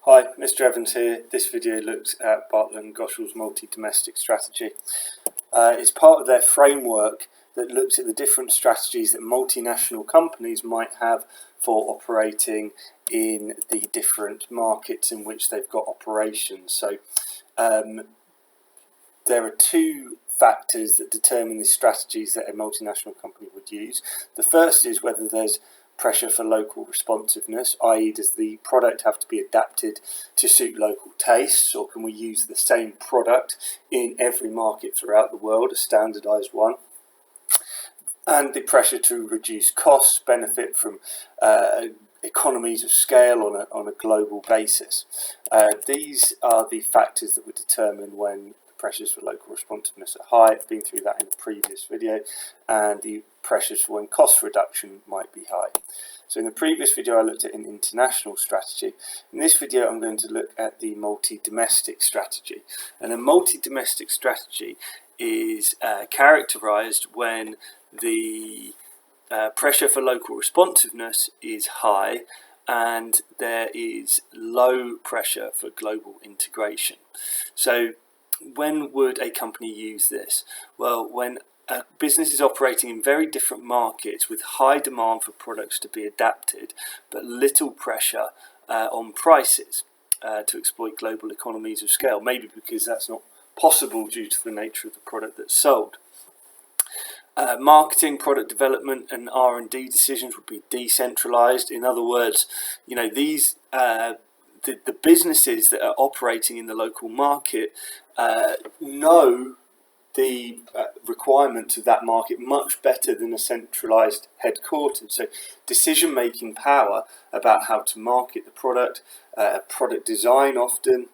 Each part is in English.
Hi, Mr. Evans here. This video looks at Bartlett and Ghoshal's multi-domestic strategy. It's part of their framework that looks at the different strategies that multinational companies might have for operating in the different markets in which they've got operations. So there are two factors that determine the strategies that a multinational company would use. The first is whether there's pressure for local responsiveness, i.e. does the product have to be adapted to suit local tastes, or can we use the same product in every market throughout the world, a standardised one? And the pressure to reduce costs, benefit from economies of scale on a global basis. These are the factors that would determine when pressures for local responsiveness are high. I've been through that in the previous video, and the pressures for when cost reduction might be high. So in the previous video I looked at an international strategy. In this video I'm going to look at the multi-domestic strategy. And a multi-domestic strategy is characterized when the pressure for local responsiveness is high and there is low pressure for global integration. So when would a company use this? Well, when a business is operating in very different markets with high demand for products to be adapted, but little pressure on prices to exploit global economies of scale, maybe because that's not possible due to the nature of the product that's sold. Marketing, product development and R&D decisions would be decentralized. In other words, these the businesses that are operating in the local market know the requirements of that market much better than a centralized headquarters. So decision-making power about how to market the product, product design often,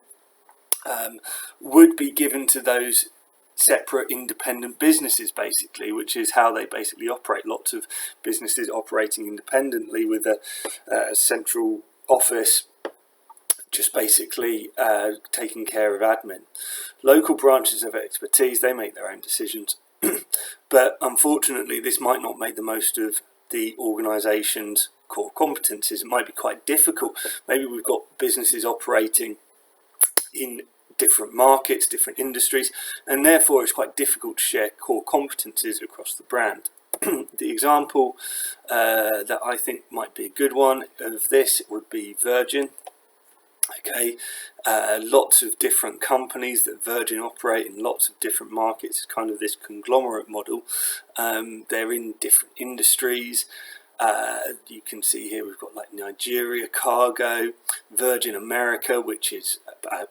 would be given to those separate independent businesses, basically, which is how they basically operate. Lots of businesses operating independently with a central office just basically taking care of admin. Local branches of expertise, they make their own decisions, but unfortunately this might not make the most of the organisation's core competencies. It might be quite difficult. Maybe we've got businesses operating in different markets, different industries, and therefore it's quite difficult to share core competencies across the brand. The example that I think might be a good one of this would be Virgin. Okay, lots of different companies that Virgin operate in lots of different markets. It's kind of this conglomerate model. They're in different industries. You can see here we've got like Nigeria cargo, Virgin America, which is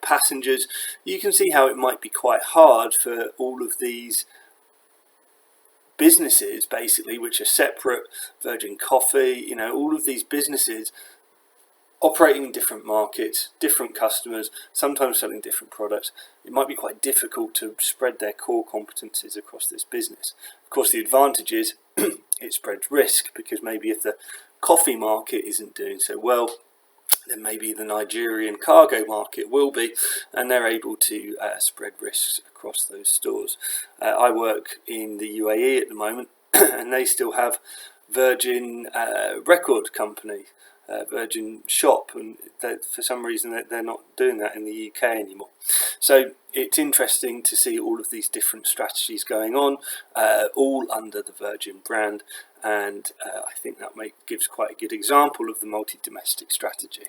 passengers. You can see how it might be quite hard for all of these businesses, basically, which are separate. Virgin Coffee, all of these businesses operating in different markets, different customers, sometimes selling different products. It might be quite difficult to spread their core competencies across this business. Of course, the advantage is it spreads risk, because maybe if the coffee market isn't doing so well, then maybe the Nigerian cargo market will be, and they're able to spread risks across those stores. I work in the UAE at the moment, and they still have Virgin Record Company, Virgin Shop, and for some reason they're not doing that in the UK anymore. So it's interesting to see all of these different strategies going on, all under the Virgin brand, and I think that gives quite a good example of the multi-domestic strategy.